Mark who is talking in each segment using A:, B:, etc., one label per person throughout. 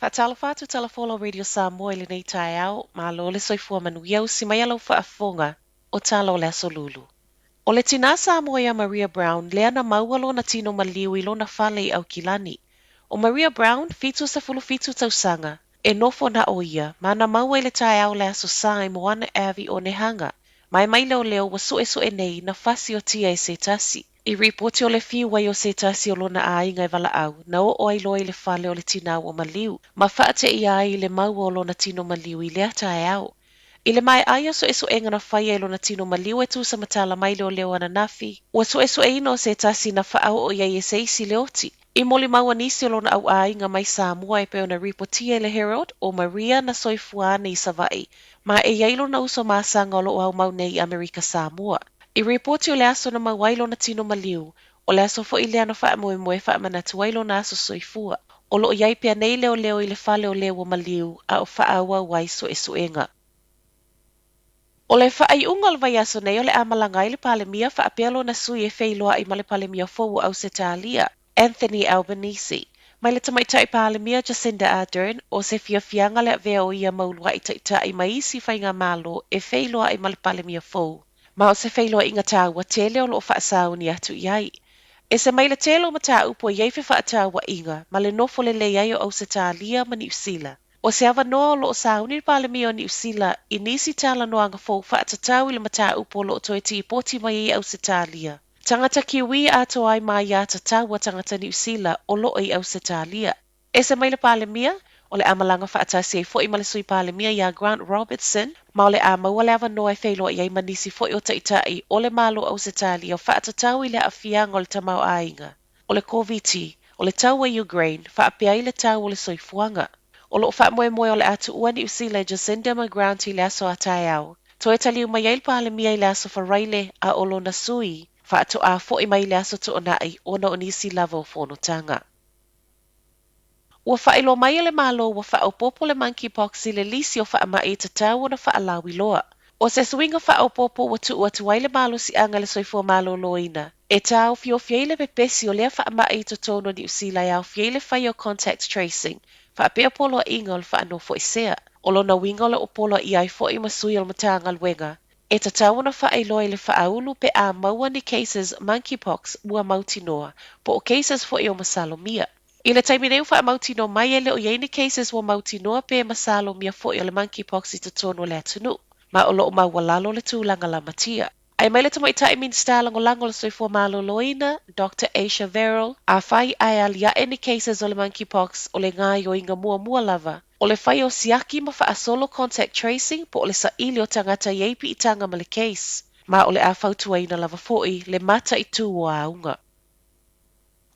A: Fa'atalafatu talafolo Radio Samoa i lenei taeao ma lo le soifua manuiau si mai alau fa'afonga o talo le aso lulu. O le tina Samoa ia Maria Brown lea na maua lo na tino maliu I lo na fale I au kilani. O Maria Brown fitu sa fulu fitu tausanga e nofo na o ia ma na maua I le taeao le aso sa I Moana Avi o Nehanga. Mai leo leo wa sue nei na fasi o tia e se tasi. I ripoti o le fiuai o se tasi o lona ainga e wala au, na o ai loa I le fale o le tina o maliu. Ma whaate I ai I le maua o lona tino maliu I lea tae au. I le mai aia so enga na whaia I lona tino maliu e tu sa matala mai leo ana nafi. Wa so ino o se tasi na whaau o iai e se isi leoti. I moli maua nisi o lona au ainga mai Samoa e peo na ripotia le Herald o Maria na soifuane I Savai. Ma e yailo na uso masanga o lo au mau nei Amerika Samoa. I ripoti o le aso na mawailo na tino maliu, o le aso fo I lea na wha moe wha manatu wailo na aso soifua, o lo iai pia nei leo I le fale o leo maliu a o wha awa wai so enga. O le wha ai ungal vai aso nei o le amalanga I le palemia wha apialo na sui e feiloa I male palemia fou au se talia, Anthony Albanese. Mai le tamaitai palemia Jacinda Ardern o se fianga le vea o ia maulua I taitai maisi whainga malo e feiloa I male palemia fou. Ma o se whailoa inga tāua tele o lo whaasau atu iai. E se mai le tele o mata upo iai fe whaataua inga, ma le nofo le iai o se tālia ma New Zealand. O se awa noa o lo sauni pale mi o New Zealand I nisi tala noanga fōu whaatatau I le mata upo lo toe ti poti mai au se tālia. Tangata kiwi ato ai mai a tataua tangata New Zealand o lo I au se tālia. E se mai le pale mia, o le amalanga whaatasi e fo I male sui pale mia ia Grant Robertson, ma o le maua le awa noa e whailoa iai manisi fo I o taitai o le malo au se tālia o whaatatau I le awhianga o le tamau ainga. O le COVID, o le tau a Ukraine, whaapea I le tau o le soifuanga. O lo wha moe o le atu ua New Zealand Jacinda ma Grant I le aso a tai au. To e taliu mai ai pale mia I le aso wharaile a olo na sui, wha atu a fo I mai le aso to onai o na onisi lavo fono tanga. Ua whaelo mai le malo ua whaopopo le monkeypox I le lisi o whaamai te tau o na whaalawi loa. O se swinga whaopopo ua tu ai le malo si anga le soifua malo loina. E tau fio fiele pepesi o lea whaamai to tono New Zealand au fiele whai o contact tracing. Whaapea polo inga o le whaanofo I sea. O lo na winga o le opolo I ai fo I masui o le matanga lwenga. E ta tau na whaelo I le whaaulu pe a maua ni cases monkeypox ua mautinoa. Po o cases fo I o masalomia. I le taimi neu wha mautino mai e le o yeini cases wa mautinoa pe masalo mia fo I o le monkeypox I totono le atunu. Ma o loo mawalalo le tūlanga la matia. Ai mai le tamai tai minsta lango le soifua malo loina, Dr. Aisha Verrill, a whai ai alia any cases o le monkeypox o le ngai o inga mua lava. O le whai o siaki ma wha solo contact tracing po o le sa ili o tangata yeipi I tanga ma le case. Ma o le a whautuaina lava foi le mata I tū o aunga.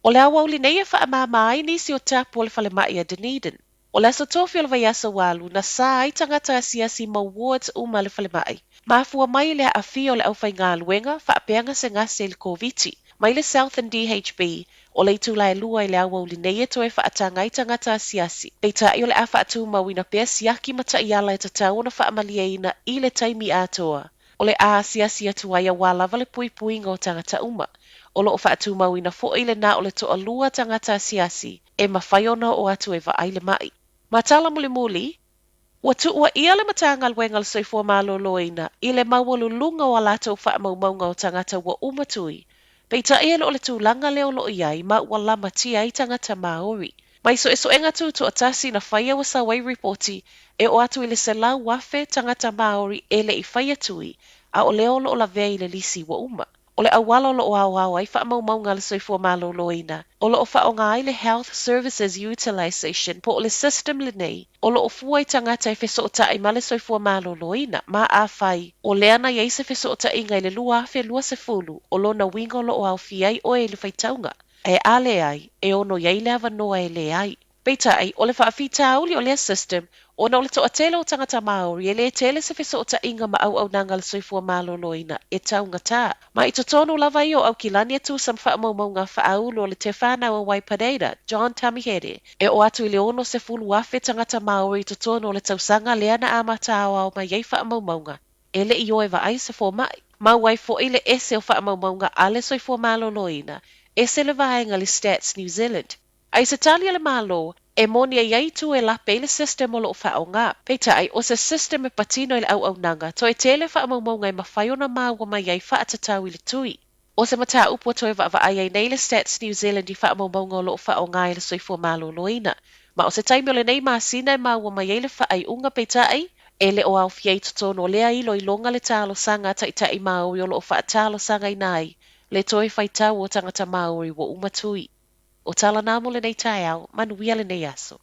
A: O le awa uli nei e wha amama ai nisi o tapu o le whale mai a Dunedin. O le aso tofi o le vaiasa walu na sa ai tangata asiasi ma wards uma le whale mai. Mafua mai le a fi o le awhai ngā luenga wha apeanga se ngase le COVID. Mai le Southern DHB o le itulai lua I le awa uli nei e toe wha atanga ai tangata asiasi. Pei tai o le a wha atu mawina pia siaki mata I ala e tatau na wha amalieina I le taimi atoa. O le a asiasi atu ai a walawa le pui ngō tangata uma. O lo wha atu mawina fo I le na o le toa lua tangata asiasi e mawhaiona o atu e wa ai le mai. Matala muli, ua tuua ia le matanga alwenga le soifua malo loina I le mawalu lunga o alato wha maunga o tangata ua umatui. Pei ta ia lo le tūlanga leo lo iai ma ua lama tia I tangata Maori. Mai so enga tu to atasi na whaia wa sawai reporti e o atu I le sela wafe tangata Maori e le I whaia tui a o leo lo la vea I le lisi wa uma. O le awalo lo au ai wha maunga le soifua malo loina. O lo o wha o ngā ai le health services utilization po o le system le nei. O lo o fuai tangata I feso o ta I male soifua malo loina ma a whai. O leana iei se feso o ta inga I le lua afe lua se fulu o lo na wingo lo o au fiai o e le whaitaunga. E ale ai e ono iei le ava noa e le ai. Peita ai o le whaafita auli o le system o na o le toa tele o tangata Maori e le tele se feso o ta inga ma au nanga le soifua malo loina e taunga tā. Ma I totono lava I o au kilani atu sam wha maunga wha aulo o le te whānau o Waipareira, John Tamihere, e o atu I le ono se fulu afe tangata Maori totono o le tausanga leana amata au ma iei wha maunga. E le I o e wa ai se fo mai. Ma wai fo I le ese o wha maunga a le soifua malo loina, e se le vaenga le Stats New Zealand. Ai se tali le malo, e moni ai ai tu e lape i le system o loo whaonga. Peitai, o se system e patino i le au nanga, to e tele wha amau ngai mawhai ona māua mai ai wha atatau i le tui. O se mata upo toi wa ai ai nei le Stats New Zealand i wha amau o loo whaonga i le soifua malo loina. Ma o se taimi o le nei sina e māua mai ai le wha ai unga peitai, e le o au fiei totono lea ilo i longa le talo sanga ta ita i mau i o loo wha talo sanga i nai, le toi whaitau o tangata mau i wo umatui. O tala nā mo le nei tai au, manuia le nei aso.